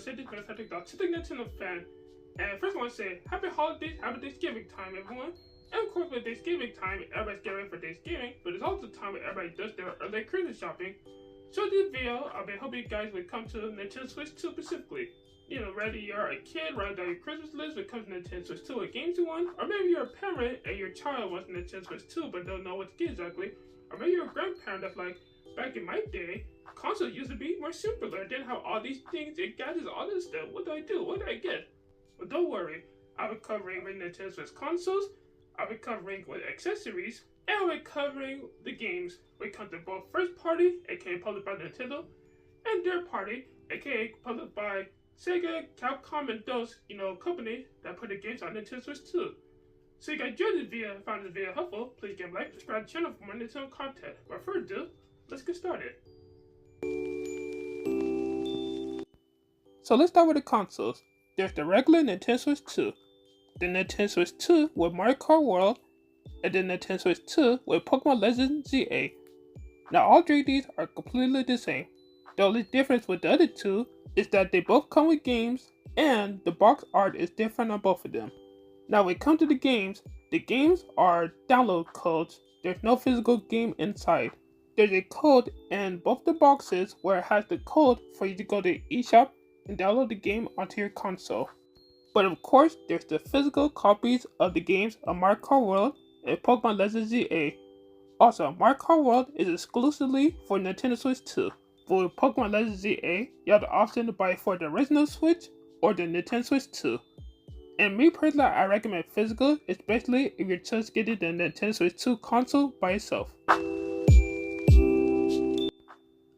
said this because I think to the Nintendo fan. And first I want to say happy holidays, happy Thanksgiving time, everyone. And of course, with Thanksgiving time, everybody's getting ready for Thanksgiving, but it's also the time when everybody does their early Christmas shopping. So this video, I've been hoping you guys would come to Nintendo Switch 2 specifically. You know, whether you're a kid, write down your Christmas list when it comes to Nintendo Switch 2 or games you want, or maybe you're a parent and your child wants Nintendo Switch 2 but don't know what to get exactly, or maybe you're a grandparent that's like, back in my day, consoles used to be more simpler. I didn't have all these things and gadgets, all this stuff. What do I do? What do I get? Well, don't worry. I'll be covering with Nintendo Switch consoles, I'll be covering with accessories, and I'll be covering the games when it comes to both first party, aka published by Nintendo, and third party, aka published by Sega, Capcom, and those, companies that put the games on Nintendo Switch 2. So you guys enjoyed this video and found this video helpful, please give a like, subscribe to the channel for more Nintendo content. Without further ado, let's get started. So let's start with the consoles. There's the regular Nintendo Switch 2, the Nintendo Switch 2 with Mario Kart World, and the Nintendo Switch 2 with Pokemon Legends ZA. Now all three of these are completely the same. The only difference with the other two is that they both come with games, and the box art is different on both of them. Now when it comes to the games are download codes. There's no physical game inside. There's a code in both the boxes where it has the code for you to go to eShop and download the game onto your console. But of course, there's the physical copies of the games of Mario Kart World and Pokemon Legends ZA. Also, Mario Kart World is exclusively for Nintendo Switch 2. For Pokemon Legends ZA, you have the option to buy it for the original Switch or the Nintendo Switch 2. And me personally, I recommend physical, especially if you're just getting the Nintendo Switch 2 console by itself.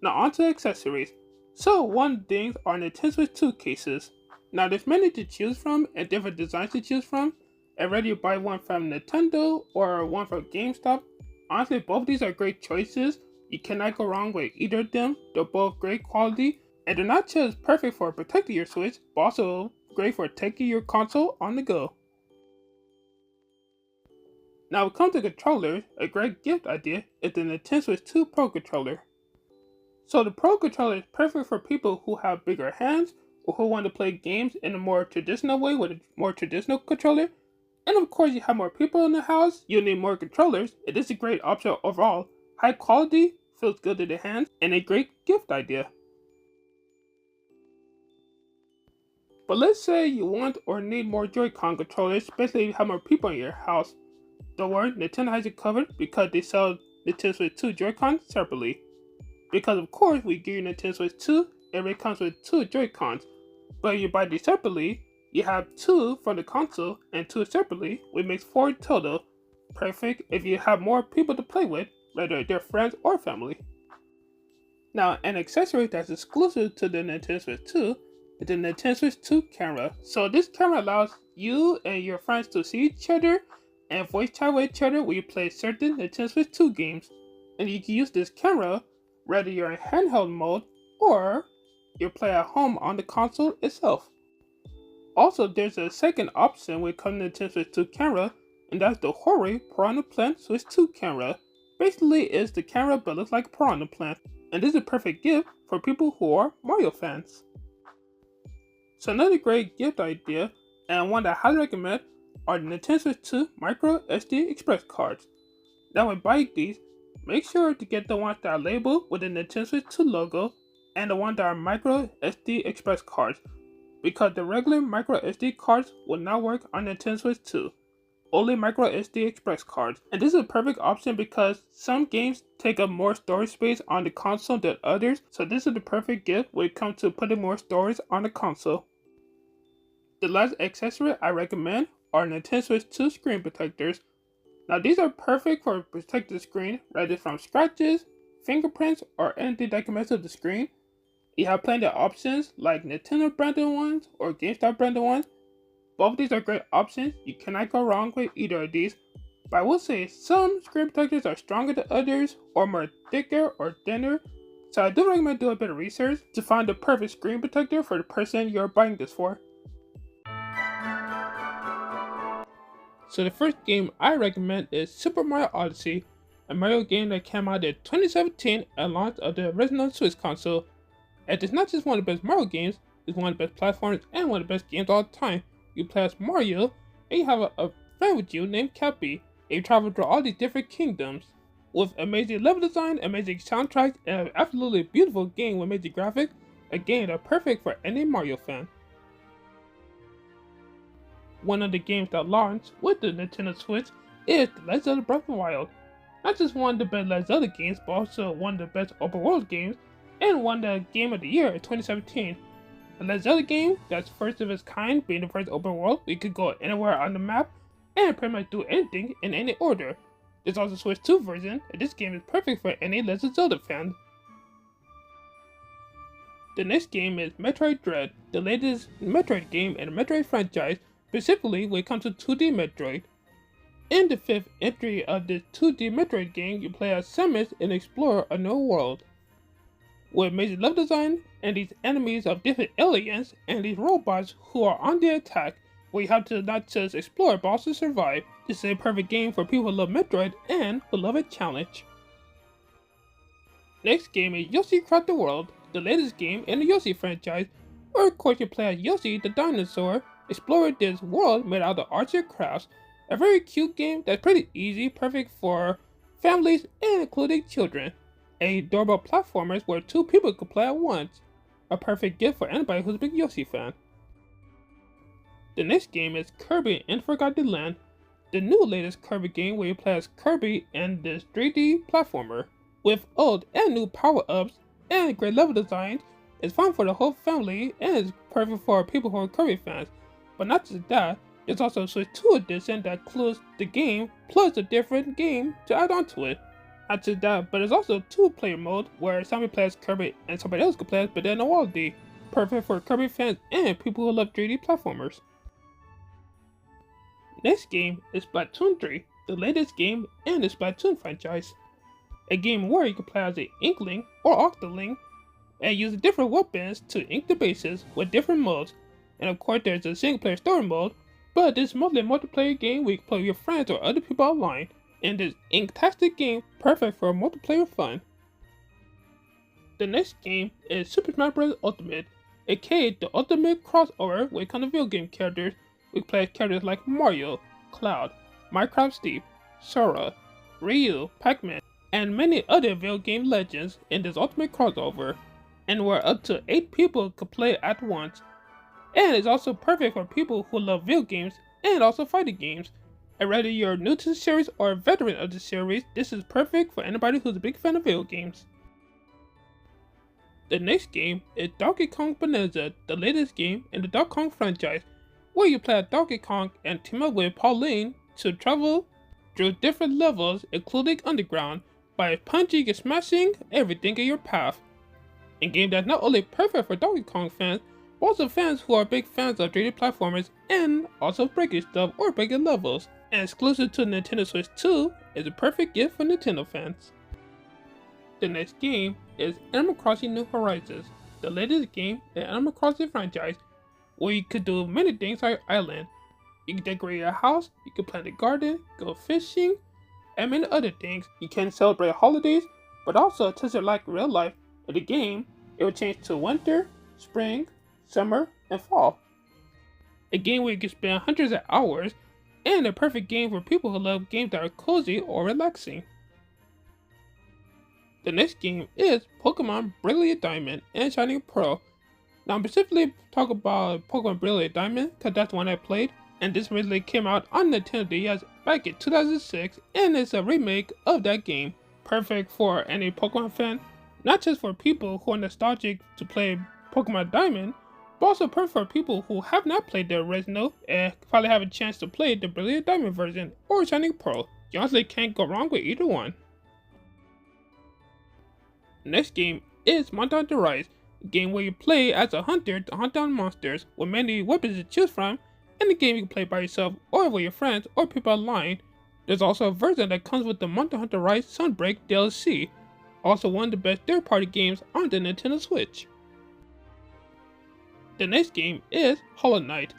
Now onto accessories. So one thing are Nintendo Switch 2 cases. Now there's many to choose from and different designs to choose from. And whether you buy one from Nintendo or one from GameStop, honestly both of these are great choices. You cannot go wrong with either of them. They're both great quality and they're not just perfect for protecting your Switch, but also great for taking your console on the go. Now when it comes to controllers, a great gift idea is the Nintendo Switch 2 Pro Controller. So the Pro Controller is perfect for people who have bigger hands or who want to play games in a more traditional way with a more traditional controller. And of course, you have more people in the house, you'll need more controllers. It is a great option overall. High quality, feels good to the hands, and a great gift idea. But let's say you want or need more Joy-Con controllers, especially if you have more people in your house. Don't worry, Nintendo has it covered because they sell Nintendo Switch 2 Joy-Con separately. Because of course, we give you Nintendo Switch 2, it comes with 2 Joy-Cons. But if you buy these separately, you have 2 from the console and 2 separately, which makes 4 total. Perfect if you have more people to play with, whether they're friends or family. Now, an accessory that's exclusive to the Nintendo Switch 2 is the Nintendo Switch 2 camera. So this camera allows you and your friends to see each other and voice chat with each other when you play certain Nintendo Switch 2 games. And you can use this camera whether you're in handheld mode or you play at home on the console itself. Also, there's a second option when it comes to Nintendo Switch 2 camera, and that's the Hori Piranha Plant Switch 2 camera. Basically, it's the camera but looks like a piranha plant, and this is a perfect gift for people who are Mario fans. So another great gift idea, and one that I highly recommend, are the Nintendo Switch 2 Micro SD Express cards. Now when buying these, make sure to get the ones that are labeled with the Nintendo Switch 2 logo and the ones that are Micro SD Express cards, because the regular Micro SD cards will not work on Nintendo Switch 2. Only Micro SD Express cards. And this is a perfect option because some games take up more storage space on the console than others, so this is the perfect gift when it comes to putting more storage on the console. The last accessory I recommend are Nintendo Switch 2 screen protectors. Now these are perfect for protecting the screen, whether from scratches, fingerprints, or anything that can mess up the screen. You have plenty of options like Nintendo branded ones or GameStop branded ones. Both of these are great options, you cannot go wrong with either of these. But I will say some screen protectors are stronger than others or more thicker or thinner. So I do recommend doing a bit of research to find the perfect screen protector for the person you're buying this for. So the first game I recommend is Super Mario Odyssey, a Mario game that came out in 2017 and launched on the original Switch console. And it's not just one of the best Mario games, is one of the best platforms and one of the best games of all time. You play as Mario, and you have a friend with you named Cappy, and you travel through all these different kingdoms. With amazing level design, amazing soundtracks, and an absolutely beautiful game with amazing graphics, a game that's perfect for any Mario fan. One of the games that launched with the Nintendo Switch is The Legend of Zelda Breath of the Wild. Not just one of the best Legend of Zelda games, but also one of the best open world games, and won the Game of the Year in 2017. The Legend of Zelda game that's first of its kind, being the first open world, where you could go anywhere on the map and pretty much do anything in any order. There's also a Switch 2 version, and this game is perfect for any Legend of Zelda fan. The next game is Metroid Dread, the latest Metroid game in the Metroid franchise, specifically when it comes to 2D Metroid. In the 5th entry of this 2D Metroid game, you play as Samus and explore a new world. With amazing level design, and these enemies of different aliens, and these robots who are on the attack, where you have to not just explore but also survive. This is a perfect game for people who love Metroid and who love a challenge. Next game is Yoshi Across the World, the latest game in the Yoshi franchise, where of course you play as Yoshi the dinosaur, exploring this world made out of arts and crafts. A very cute game that's pretty easy, perfect for families and including children. A adorable platformer where two people could play at once. A perfect gift for anybody who's a big Yoshi fan. The next game is Kirby and Forgotten Land, the new latest Kirby game where you play as Kirby and this 3D platformer. With old and new power-ups and great level design, it's fun for the whole family and it's perfect for people who are Kirby fans. But not just that, there's also a Switch 2 edition that includes the game plus a different game to add on to it. Not just that, but there's also a 2-player mode where somebody plays Kirby and somebody else can play as Banana Waluigi. Perfect for Kirby fans and people who love 3D platformers. Next game is Splatoon 3, the latest game in the Splatoon franchise. A game where you can play as an Inkling or Octoling and use different weapons to ink the bases with different modes. And of course there's a single player story mode, but this is mostly a multiplayer game where you can play with your friends or other people online. And this inktastic game perfect for multiplayer fun. The next game is Super Smash Bros. Ultimate, aka the ultimate crossover when it comes to video game characters. We play as characters like Mario, Cloud, Minecraft Steve, Sora, Ryu, Pac-Man, and many other video game legends in this ultimate crossover, and where up to 8 people could play at once. And it's also perfect for people who love video games and also fighting games. And whether you're new to the series or a veteran of the series, this is perfect for anybody who's a big fan of video games. The next game is Donkey Kong Bonanza, the latest game in the Donkey Kong franchise, where you play as Donkey Kong and team up with Pauline to travel through different levels, including underground, by punching and smashing everything in your path. A game that's not only perfect for Donkey Kong fans, but also fans who are big fans of 3D platformers and also breaking stuff or breaking levels. And exclusive to Nintendo Switch 2 is a perfect gift for Nintendo fans. The next game is Animal Crossing New Horizons, the latest game in the Animal Crossing franchise, where you could do many things on your island. You can decorate your house, you can plant a garden, go fishing, and many other things. You can celebrate holidays, but also just like real life. In the game, it will change to winter, spring, summer, and fall. A game where you can spend hundreds of hours, and a perfect game for people who love games that are cozy or relaxing. The next game is Pokemon Brilliant Diamond and Shining Pearl. Now I'm specifically talking about Pokemon Brilliant Diamond because that's the one I played, and this originally came out on Nintendo DS back in 2006, and it's a remake of that game. Perfect for any Pokemon fan, not just for people who are nostalgic to play Pokemon Diamond, but also perfect for people who have not played the original and probably have a chance to play the Brilliant Diamond version or Shining Pearl. You honestly can't go wrong with either one. Next game is Monster Hunter Rise, a game where you play as a hunter to hunt down monsters with many weapons to choose from, and the game you can play by yourself or with your friends or people online. There's also a version that comes with the Monster Hunter Rise Sunbreak DLC, also one of the best third-party games on the Nintendo Switch. The next game is Hollow Knight.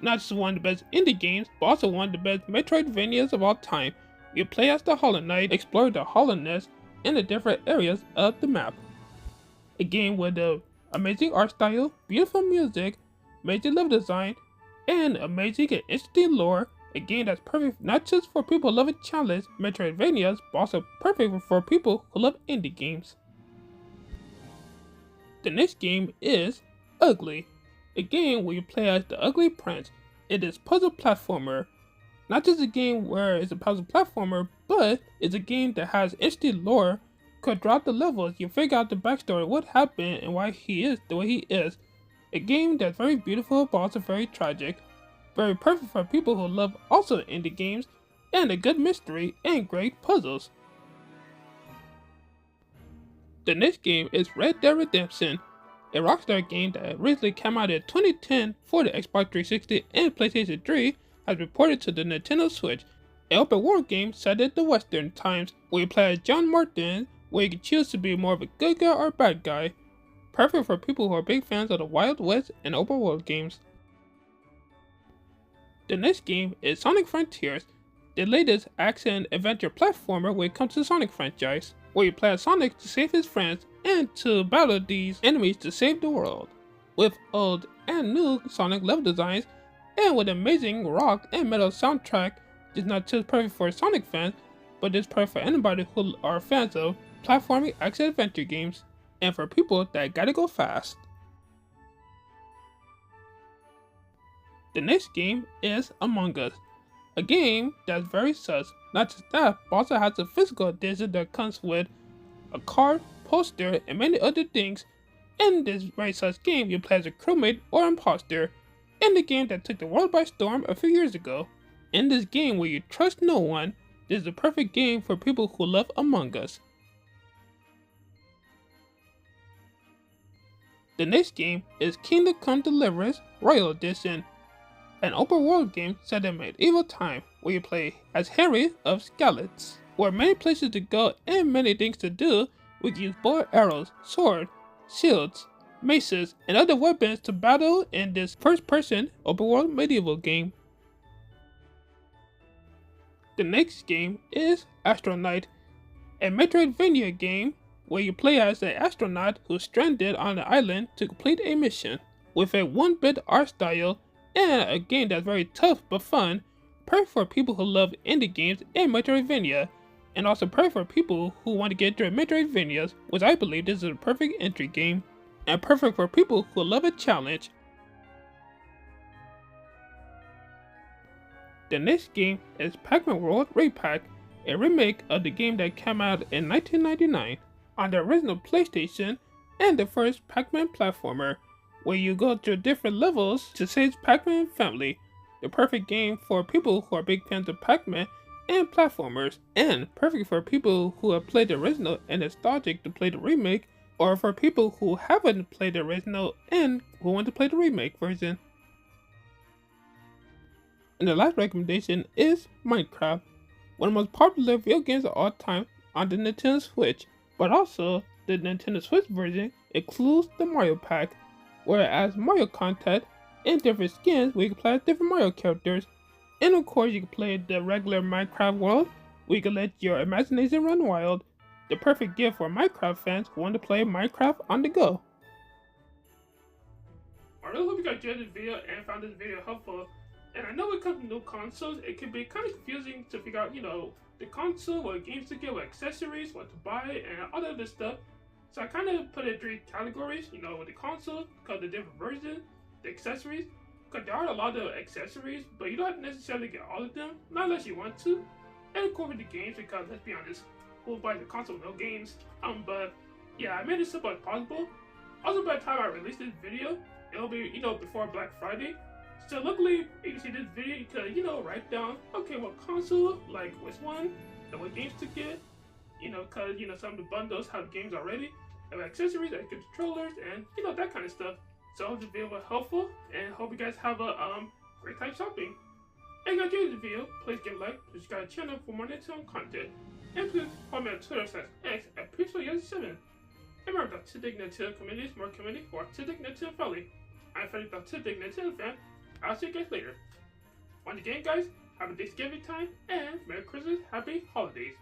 Not just one of the best indie games, but also one of the best Metroidvanias of all time. You play as the Hollow Knight, explore the hollowness in the different areas of the map. A game with the amazing art style, beautiful music, amazing level design, and amazing and interesting lore. A game that's perfect not just for people who love a challenge, Metroidvanias, but also perfect for people who love indie games. The next game is Ugly, a game where you play as the Ugly Prince. It is puzzle platformer. Not just a game where it's a puzzle platformer, but it's a game that has interesting lore. Cause throughout the levels, you figure out the backstory, what happened, and why he is the way he is. A game that's very beautiful, but also very tragic. Very perfect for people who love also indie games, and a good mystery and great puzzles. The next game is Red Dead Redemption, a Rockstar game that originally came out in 2010 for the Xbox 360 and PlayStation 3, has been ported to the Nintendo Switch. An open world game set in the Western times, where you play as John Martin, where you can choose to be more of a good guy or bad guy. Perfect for people who are big fans of the Wild West and open world games. The next game is Sonic Frontiers, the latest action adventure platformer when it comes to the Sonic franchise, where you play as Sonic to save his friends and to battle these enemies to save the world. With old and new Sonic level designs, and with amazing rock and metal soundtrack, it's not just perfect for Sonic fans, but it's perfect for anybody who are fans of platforming action adventure games, and for people that gotta go fast. The next game is Among Us, a game that's very sus. Not just that, but also has a physical edition that comes with a card, poster, and many other things. In this very sus game, you play as a crewmate or imposter, in the game that took the world by storm a few years ago. In this game where you trust no one, this is the perfect game for people who love Among Us. The next game is Kingdom Come Deliverance Royal Edition, an open world game set in medieval time where you play as Henry of Skalitz. There are many places to go and many things to do. We can use bow, arrows, sword, shields, maces, and other weapons to battle in this first-person open world medieval game. The next game is Astronaut, a Metroidvania game where you play as an astronaut who's stranded on an island to complete a mission. With a 1-bit art style and a game that's very tough but fun, perfect for people who love indie games and Metroidvania, and also perfect for people who want to get into Metroidvanias, which I believe this is a perfect entry game, and perfect for people who love a challenge. The next game is Pac-Man World Re-Pac, a remake of the game that came out in 1999 on the original PlayStation and the first Pac-Man platformer, where you go through different levels to save Pac-Man family. The perfect game for people who are big fans of Pac-Man and platformers, and perfect for people who have played the original and nostalgic to play the remake, or for people who haven't played the original and who want to play the remake version. And the last recommendation is Minecraft, one of the most popular video games of all time on the Nintendo Switch, but also the Nintendo Switch version includes the Mario Pack, whereas Mario content and different skins where you can play as different Mario characters, and of course you can play the regular Minecraft world where you can let your imagination run wild, the perfect gift for Minecraft fans who want to play Minecraft on the go. I really hope you guys enjoyed this video and found this video helpful. And I know when it comes to new consoles, it can be kind of confusing to figure out, the console, what games to get, what accessories, what to buy, and all that other stuff. So I kind of put it in 3 categories, with the console, because the different versions, the accessories, because there are a lot of accessories, but you don't have to necessarily get all of them, not unless you want to. And of course with the games, because let's be honest, who buys a console with no games? But yeah, I made it simple as possible. Also, by the time I release this video, it'll be, before Black Friday. So luckily, you can see this video, you could, write down, okay, what console, like which one, and what games to get, because, some of the bundles have games already, have accessories, like controllers, and, that kind of stuff. So I hope this video was helpful, and hope you guys have a great time shopping. And if you enjoyed this video, please give a like, subscribe to the channel for more Nintendo content, and please follow me on Twitter/X at Pixel7. And remember, the Autistic Nintendo community is more community for Autistic Nintendo friendly. I'm a Autistic Nintendo fan. I'll see you guys later. Once again, guys, have a Thanksgiving time, and Merry Christmas, Happy Holidays.